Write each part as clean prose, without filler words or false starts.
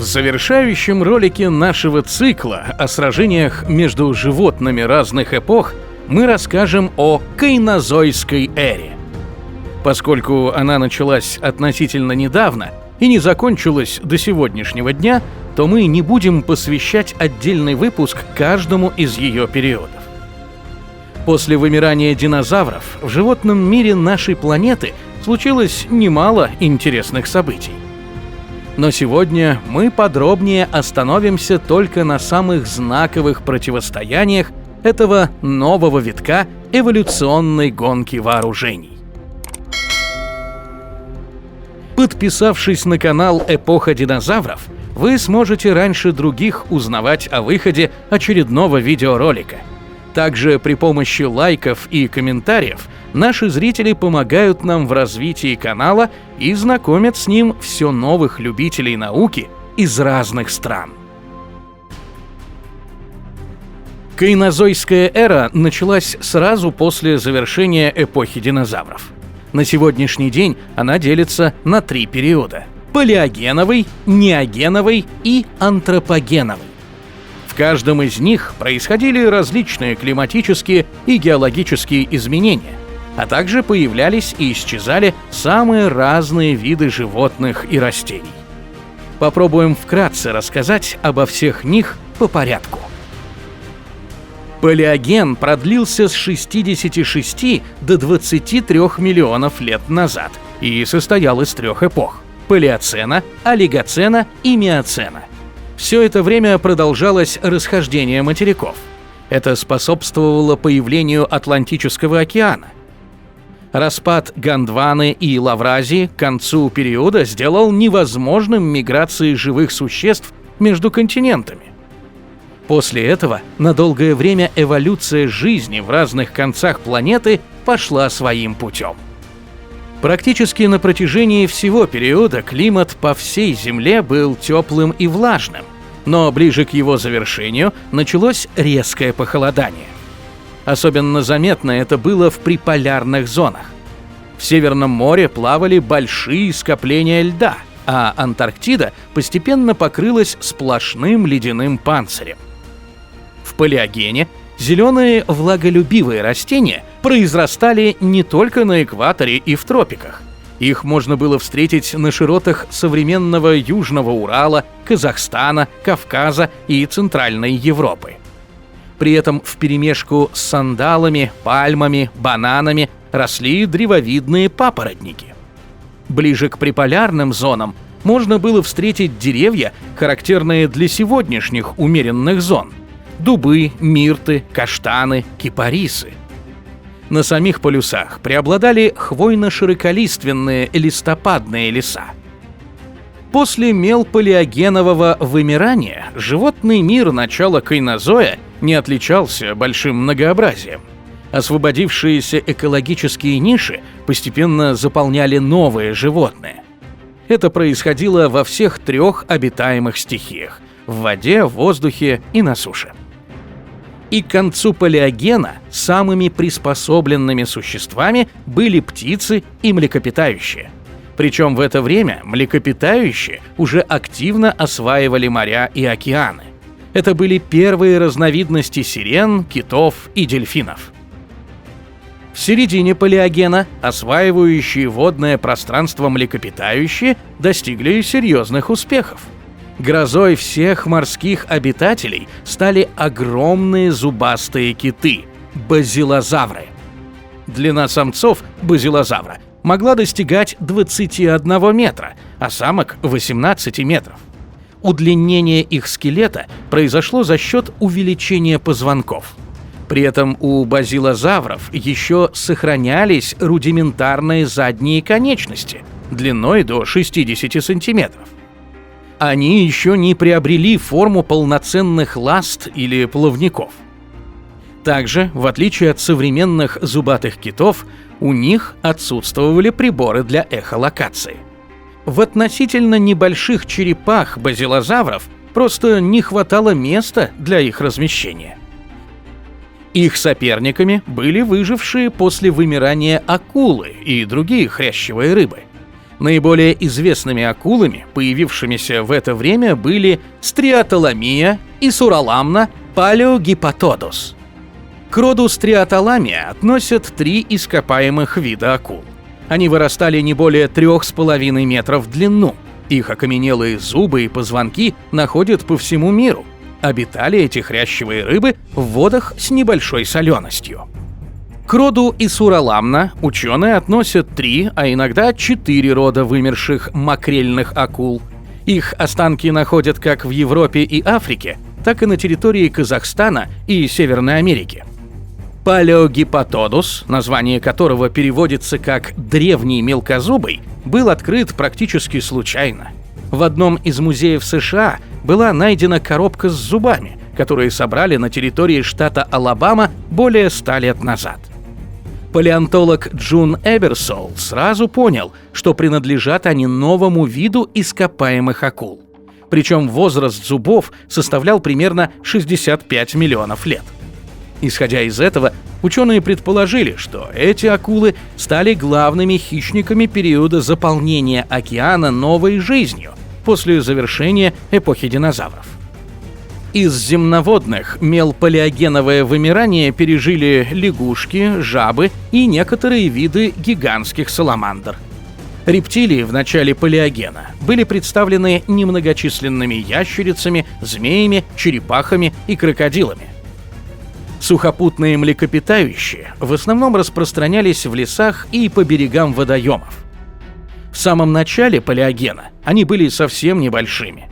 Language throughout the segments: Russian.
В завершающем ролике нашего цикла о сражениях между животными разных эпох мы расскажем о Кайнозойской эре. Поскольку она началась относительно недавно и не закончилась до сегодняшнего дня, то мы не будем посвящать отдельный выпуск каждому из ее периодов. После вымирания динозавров в животном мире нашей планеты случилось немало интересных событий. Но сегодня мы подробнее остановимся только на самых знаковых противостояниях этого нового витка эволюционной гонки вооружений. Подписавшись на канал «Эпоха динозавров», вы сможете раньше других узнавать о выходе очередного видеоролика. Также при помощи лайков и комментариев наши зрители помогают нам в развитии канала и знакомят с ним все новых любителей науки из разных стран. Кайнозойская эра началась сразу после завершения эпохи динозавров. На сегодняшний день она делится на 3 периода – палеогеновый, неогеновый и антропогеновый. В каждом из них происходили различные климатические и геологические изменения, а также появлялись и исчезали самые разные виды животных и растений. Попробуем вкратце рассказать обо всех них по порядку. Палеоген продлился с 66 до 23 миллионов лет назад и состоял из 3 эпох – палеоцена, олигоцена и миоцена. Все это время продолжалось расхождение материков. Это способствовало появлению Атлантического океана. Распад Гондваны и Лавразии к концу периода сделал невозможным миграции живых существ между континентами. После этого на долгое время эволюция жизни в разных концах планеты пошла своим путем. Практически на протяжении всего периода климат по всей Земле был теплым и влажным, но ближе к его завершению началось резкое похолодание. Особенно заметно это было в приполярных зонах. В Северном море плавали большие скопления льда, а Антарктида постепенно покрылась сплошным ледяным панцирем. В палеогене зеленые влаголюбивые растения произрастали не только на экваторе и в тропиках. Их можно было встретить на широтах современного Южного Урала, Казахстана, Кавказа и Центральной Европы. При этом вперемешку с сандалами, пальмами, бананами росли древовидные папоротники. Ближе к приполярным зонам можно было встретить деревья, характерные для сегодняшних умеренных зон – дубы, мирты, каштаны, кипарисы. На самих полюсах преобладали хвойно-широколиственные листопадные леса. После мелпалеогенового вымирания животный мир начала Кайнозоя не отличался большим многообразием. Освободившиеся экологические ниши постепенно заполняли новые животные. Это происходило во всех 3 обитаемых стихиях – в воде, в воздухе и на суше. И к концу палеогена самыми приспособленными существами были птицы и млекопитающие. Причем в это время млекопитающие уже активно осваивали моря и океаны. Это были первые разновидности сирен, китов и дельфинов. В середине палеогена осваивающие водное пространство млекопитающие достигли серьезных успехов. Грозой всех морских обитателей стали огромные зубастые киты – базилозавры. Длина самцов базилозавра могла достигать 21 метра, а самок – 18 метров. Удлинение их скелета произошло за счет увеличения позвонков. При этом у базилозавров еще сохранялись рудиментарные задние конечности длиной до 60 сантиметров. Они еще не приобрели форму полноценных ласт или плавников. Также, в отличие от современных зубатых китов, у них отсутствовали приборы для эхолокации. В относительно небольших черепах базилозавров просто не хватало места для их размещения. Их соперниками были выжившие после вымирания акулы и другие хрящевые рыбы. Наиболее известными акулами, появившимися в это время, были стриаталамия и сураламна палеогипатодус. К роду стриаталамия относят 3 ископаемых вида акул. Они вырастали не более 3,5 метров в длину. Их окаменелые зубы и позвонки находят по всему миру. Обитали эти хрящевые рыбы в водах с небольшой соленостью. К роду исураламна ученые относят 3, а иногда 4 рода вымерших макрельных акул. Их останки находят как в Европе и Африке, так и на территории Казахстана и Северной Америки. Палеогипатодус, название которого переводится как «древний мелкозубый», был открыт практически случайно. В одном из музеев США была найдена коробка с зубами, которые собрали на территории штата Алабама более 100 лет назад. Палеонтолог Джун Эберсол сразу понял, что принадлежат они новому виду ископаемых акул. Причем возраст зубов составлял примерно 65 миллионов лет. Исходя из этого, ученые предположили, что эти акулы стали главными хищниками периода заполнения океана новой жизнью после завершения эпохи динозавров. Из земноводных мелпалеогеновое вымирание пережили лягушки, жабы и некоторые виды гигантских саламандр. Рептилии в начале палеогена были представлены немногочисленными ящерицами, змеями, черепахами и крокодилами. Сухопутные млекопитающие в основном распространялись в лесах и по берегам водоемов. В самом начале палеогена они были совсем небольшими.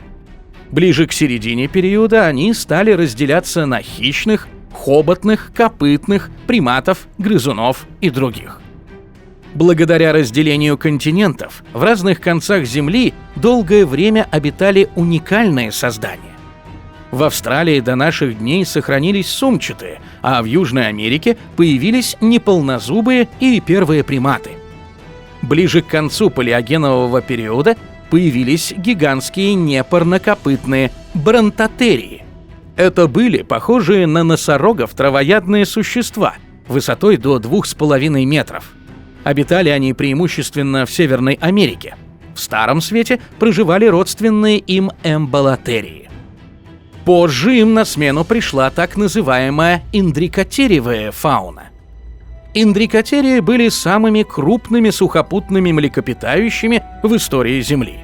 Ближе к середине периода они стали разделяться на хищных, хоботных, копытных, приматов, грызунов и других. Благодаря разделению континентов в разных концах Земли долгое время обитали уникальные создания. В Австралии до наших дней сохранились сумчатые, а в Южной Америке появились неполнозубые и первые приматы. Ближе к концу палеогенового периода появились гигантские непарнокопытные бронтотерии. Это были похожие на носорогов травоядные существа высотой до 2,5 метров. Обитали они преимущественно в Северной Америке. В Старом Свете проживали родственные им эмболотерии. Позже им на смену пришла так называемая индрикотериевая фауна. Индрикотерии были самыми крупными сухопутными млекопитающими в истории Земли.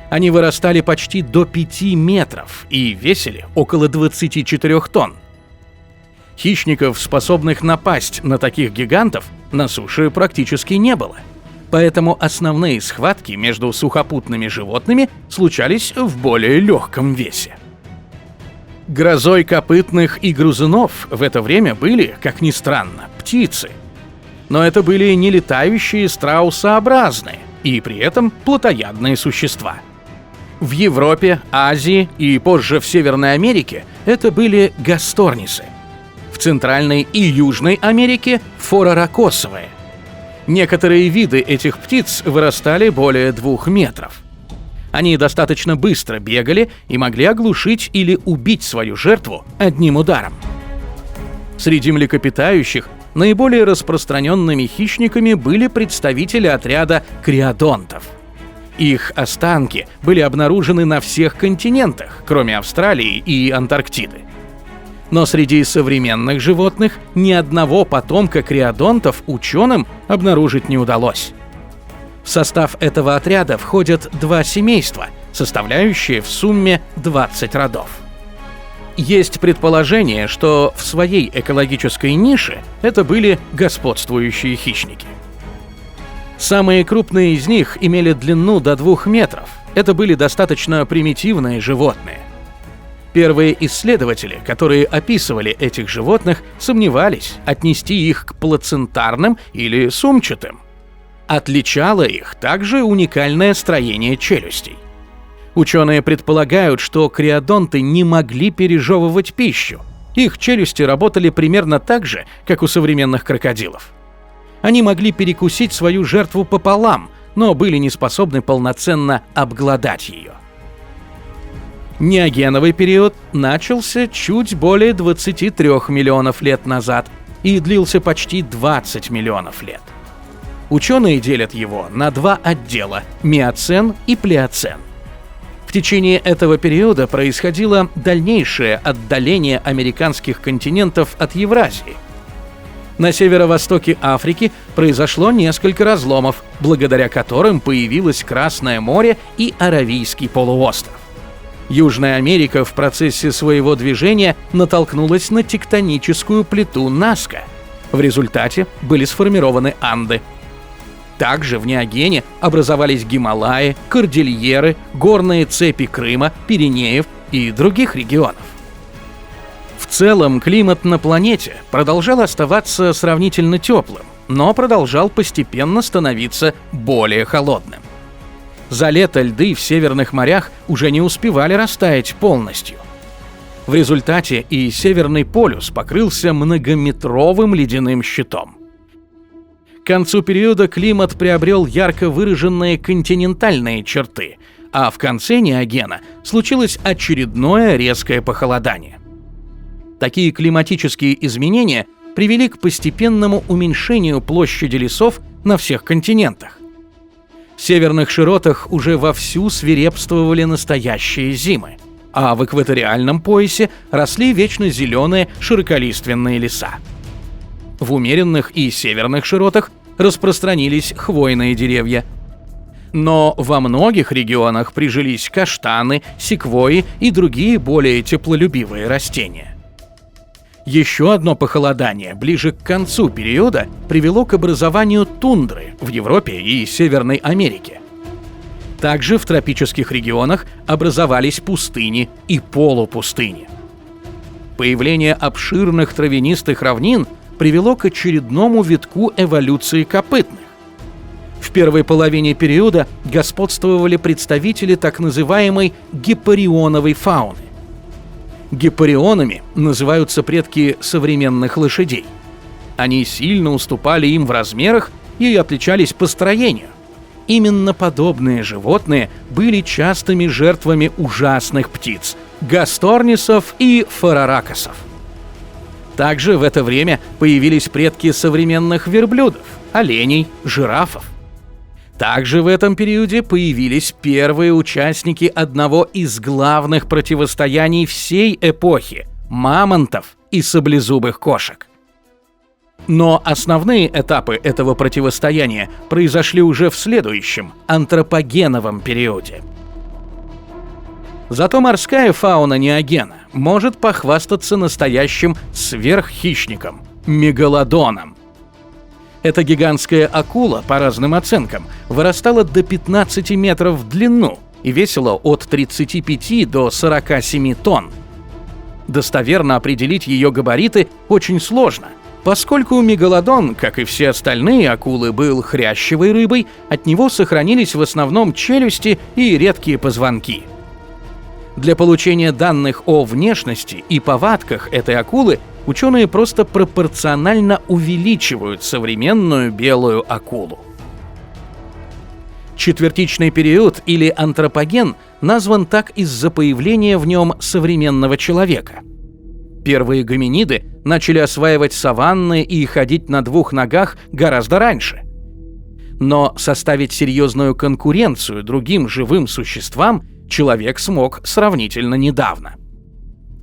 Они вырастали почти до 5 метров и весили около 24 тонн. Хищников, способных напасть на таких гигантов, на суше практически не было. Поэтому основные схватки между сухопутными животными случались в более легком весе. Грозой копытных и грызунов в это время были, как ни странно, птицы. Но это были не летающие страусообразные и при этом плотоядные существа. В Европе, Азии и позже в Северной Америке это были гасторнисы. В Центральной и Южной Америке – фороракосовые. Некоторые виды этих птиц вырастали более 2 метров. Они достаточно быстро бегали и могли оглушить или убить свою жертву одним ударом. Среди млекопитающих наиболее распространенными хищниками были представители отряда криодонтов. Их останки были обнаружены на всех континентах, кроме Австралии и Антарктиды. Но среди современных животных ни одного потомка криодонтов ученым обнаружить не удалось. В состав этого отряда входят 2 семейства, составляющие в сумме 20 родов. Есть предположение, что в своей экологической нише это были господствующие хищники. Самые крупные из них имели длину до 2 метров. Это были достаточно примитивные животные. Первые исследователи, которые описывали этих животных, сомневались, отнести их к плацентарным или сумчатым. Отличало их также уникальное строение челюстей. Ученые предполагают, что криодонты не могли пережевывать пищу. Их челюсти работали примерно так же, как у современных крокодилов. Они могли перекусить свою жертву пополам, но были не способны полноценно обглодать ее. Неогеновый период начался чуть более 23 миллионов лет назад и длился почти 20 миллионов лет. Ученые делят его на два отдела – миоцен и плеоцен. В течение этого периода происходило дальнейшее отдаление американских континентов от Евразии. На северо-востоке Африки произошло несколько разломов, благодаря которым появилось Красное море и Аравийский полуостров. Южная Америка в процессе своего движения натолкнулась на тектоническую плиту Назка. В результате были сформированы Анды. Также в Неогене образовались Гималаи, Кордильеры, горные цепи Крыма, Пиренеев и других регионов. В целом климат на планете продолжал оставаться сравнительно теплым, но продолжал постепенно становиться более холодным. За лето льды в северных морях уже не успевали растаять полностью. В результате и Северный полюс покрылся многометровым ледяным щитом. К концу периода климат приобрел ярко выраженные континентальные черты, а в конце Неогена случилось очередное резкое похолодание. Такие климатические изменения привели к постепенному уменьшению площади лесов на всех континентах. В северных широтах уже вовсю свирепствовали настоящие зимы, а в экваториальном поясе росли вечно зеленые широколиственные леса. В умеренных и северных широтах распространились хвойные деревья. Но во многих регионах прижились каштаны, секвойи и другие более теплолюбивые растения. Еще одно похолодание ближе к концу периода привело к образованию тундры в Европе и Северной Америке. Также в тропических регионах образовались пустыни и полупустыни. Появление обширных травянистых равнин привело к очередному витку эволюции копытных. В первой половине периода господствовали представители так называемой гипарионовой фауны. Гипарионами называются предки современных лошадей. Они сильно уступали им в размерах и отличались по строению. Именно подобные животные были частыми жертвами ужасных птиц – гасторнисов и фараракасов. Также в это время появились предки современных верблюдов, оленей, жирафов. Также в этом периоде появились первые участники одного из главных противостояний всей эпохи – мамонтов и саблезубых кошек. Но основные этапы этого противостояния произошли уже в следующем, антропогеновом периоде. Зато морская фауна Неогена может похвастаться настоящим сверххищником – мегалодоном. Эта гигантская акула, по разным оценкам, вырастала до 15 метров в длину и весила от 35 до 47 тонн. Достоверно определить ее габариты очень сложно, поскольку мегалодон, как и все остальные акулы, был хрящевой рыбой, от него сохранились в основном челюсти и редкие позвонки. Для получения данных о внешности и повадках этой акулы ученые просто пропорционально увеличивают современную белую акулу. Четвертичный период или антропоген назван так из-за появления в нем современного человека. Первые гоминиды начали осваивать саванны и ходить на двух ногах гораздо раньше. Но составить серьезную конкуренцию другим живым существам человек смог сравнительно недавно.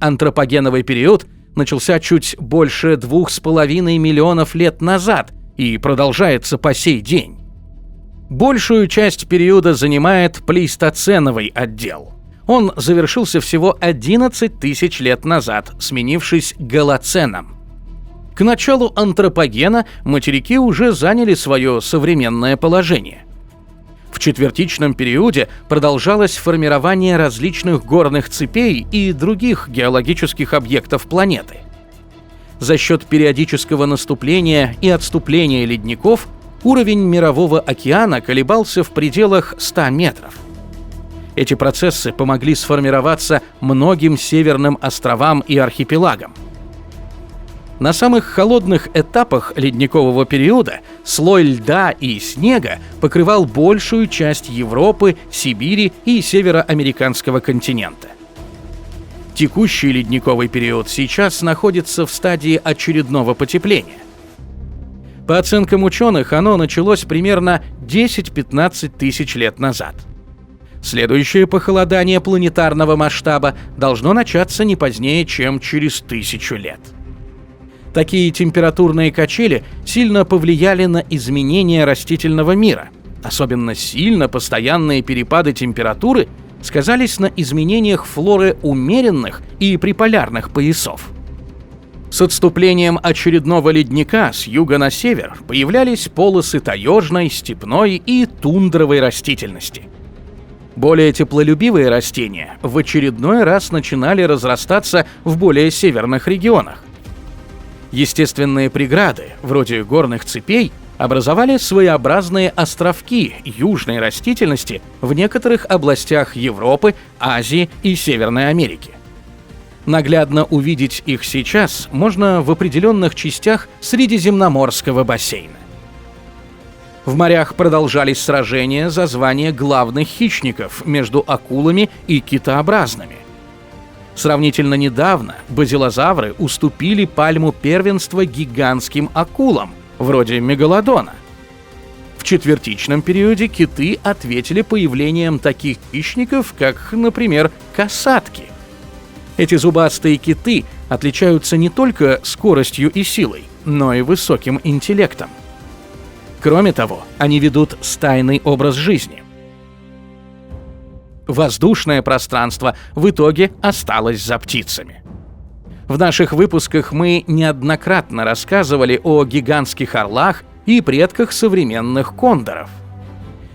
Антропогеновый период начался чуть больше 2,5 миллионов лет назад и продолжается по сей день. Большую часть периода занимает плейстоценовый отдел. Он завершился всего 11 тысяч лет назад, сменившись голоценом. К началу антропогена материки уже заняли свое современное положение. В четвертичном периоде продолжалось формирование различных горных цепей и других геологических объектов планеты. За счет периодического наступления и отступления ледников уровень мирового океана колебался в пределах 100 метров. Эти процессы помогли сформироваться многим северным островам и архипелагам. На самых холодных этапах ледникового периода слой льда и снега покрывал большую часть Европы, Сибири и североамериканского континента. Текущий ледниковый период сейчас находится в стадии очередного потепления. По оценкам ученых, оно началось примерно 10-15 тысяч лет назад. Следующее похолодание планетарного масштаба должно начаться не позднее, чем через 1000 лет. Такие температурные качели сильно повлияли на изменения растительного мира. Особенно сильно постоянные перепады температуры сказались на изменениях флоры умеренных и приполярных поясов. С отступлением очередного ледника с юга на север появлялись полосы таежной, степной и тундровой растительности. Более теплолюбивые растения в очередной раз начинали разрастаться в более северных регионах. Естественные преграды, вроде горных цепей, образовали своеобразные островки южной растительности в некоторых областях Европы, Азии и Северной Америки. Наглядно увидеть их сейчас можно в определенных частях Средиземноморского бассейна. В морях продолжались сражения за звание главных хищников между акулами и китообразными. Сравнительно недавно базилозавры уступили пальму первенства гигантским акулам, вроде мегалодона. В четвертичном периоде киты ответили появлением таких хищников, как, например, касатки. Эти зубастые киты отличаются не только скоростью и силой, но и высоким интеллектом. Кроме того, они ведут стайный образ жизни. Воздушное пространство в итоге осталось за птицами. В наших выпусках мы неоднократно рассказывали о гигантских орлах и предках современных кондоров.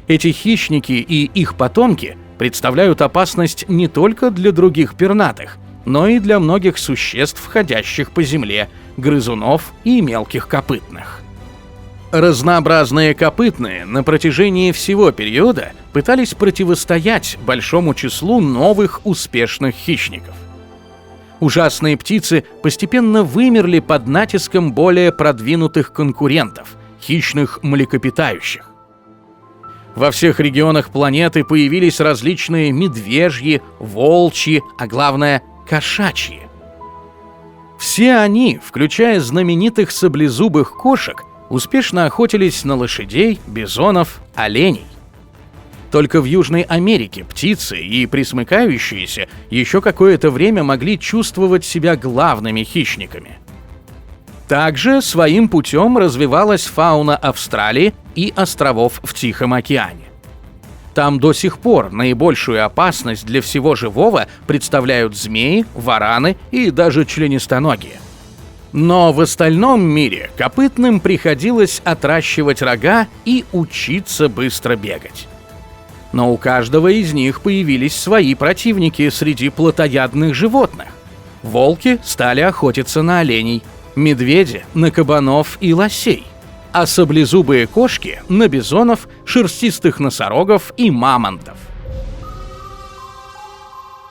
Эти хищники и их потомки представляют опасность не только для других пернатых, но и для многих существ, ходящих по земле, грызунов и мелких копытных. Разнообразные копытные на протяжении всего периода пытались противостоять большому числу новых успешных хищников. Ужасные птицы постепенно вымерли под натиском более продвинутых конкурентов – хищных млекопитающих. Во всех регионах планеты появились различные медвежьи, волчьи, а главное – кошачьи. Все они, включая знаменитых саблезубых кошек, успешно охотились на лошадей, бизонов, оленей. Только в Южной Америке птицы и пресмыкающиеся еще какое-то время могли чувствовать себя главными хищниками. Также своим путем развивалась фауна Австралии и островов в Тихом океане. Там до сих пор наибольшую опасность для всего живого представляют змеи, вараны и даже членистоногие. Но в остальном мире копытным приходилось отращивать рога и учиться быстро бегать. Но у каждого из них появились свои противники среди плотоядных животных. Волки стали охотиться на оленей, медведи — на кабанов и лосей, а саблезубые кошки — на бизонов, шерстистых носорогов и мамонтов.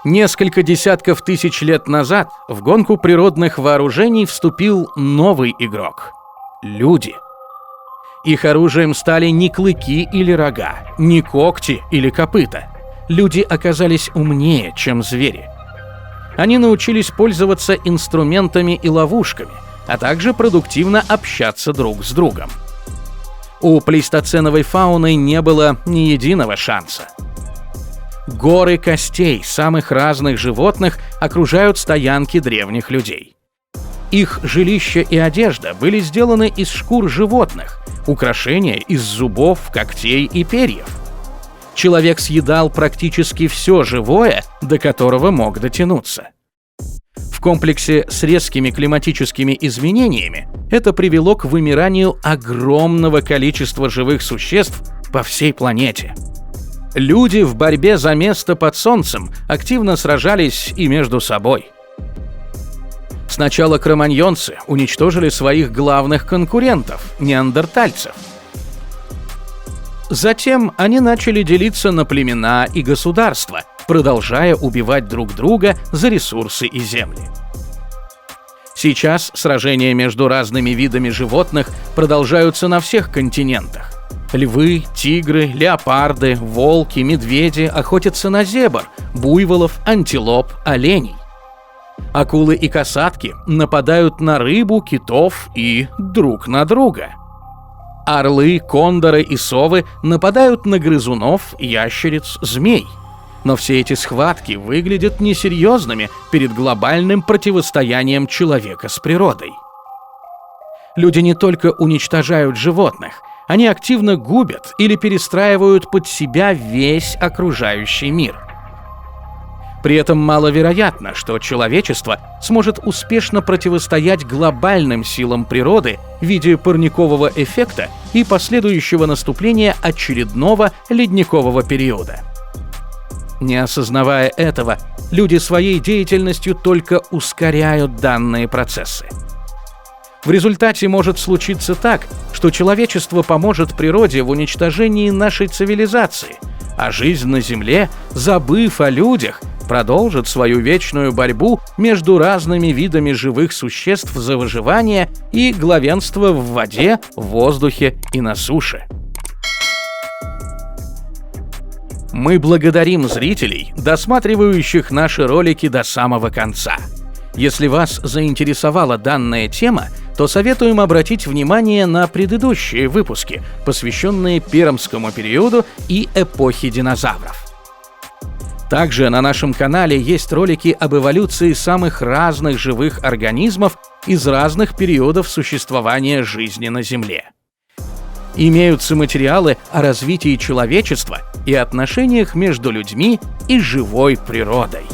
Несколько десятков тысяч лет назад в гонку природных вооружений вступил новый игрок — люди. Их оружием стали не клыки или рога, не когти или копыта. Люди оказались умнее, чем звери. Они научились пользоваться инструментами и ловушками, а также продуктивно общаться друг с другом. У плейстоценовой фауны не было ни единого шанса. Горы костей самых разных животных окружают стоянки древних людей. Их жилища и одежда были сделаны из шкур животных, украшения из зубов, когтей и перьев. Человек съедал практически все живое, до которого мог дотянуться. В комплексе с резкими климатическими изменениями это привело к вымиранию огромного количества живых существ по всей планете. Люди в борьбе за место под солнцем активно сражались и между собой. Сначала кроманьонцы уничтожили своих главных конкурентов – неандертальцев. Затем они начали делиться на племена и государства, продолжая убивать друг друга за ресурсы и земли. Сейчас сражения между разными видами животных продолжаются на всех континентах. Львы, тигры, леопарды, волки, медведи охотятся на зебр, буйволов, антилоп, оленей. Акулы и касатки нападают на рыбу, китов и друг на друга. Орлы, кондоры и совы нападают на грызунов, ящериц, змей. Но все эти схватки выглядят несерьезными перед глобальным противостоянием человека с природой. Люди не только уничтожают животных, они активно губят или перестраивают под себя весь окружающий мир. При этом маловероятно, что человечество сможет успешно противостоять глобальным силам природы в виде парникового эффекта и последующего наступления очередного ледникового периода. Не осознавая этого, люди своей деятельностью только ускоряют данные процессы. В результате может случиться так, что человечество поможет природе в уничтожении нашей цивилизации, а жизнь на Земле, забыв о людях, продолжит свою вечную борьбу между разными видами живых существ за выживание и главенство в воде, в воздухе и на суше. Мы благодарим зрителей, досматривающих наши ролики до самого конца. Если вас заинтересовала данная тема, то советуем обратить внимание на предыдущие выпуски, посвященные Пермскому периоду и эпохе динозавров. Также на нашем канале есть ролики об эволюции самых разных живых организмов из разных периодов существования жизни на Земле. Имеются материалы о развитии человечества и отношениях между людьми и живой природой.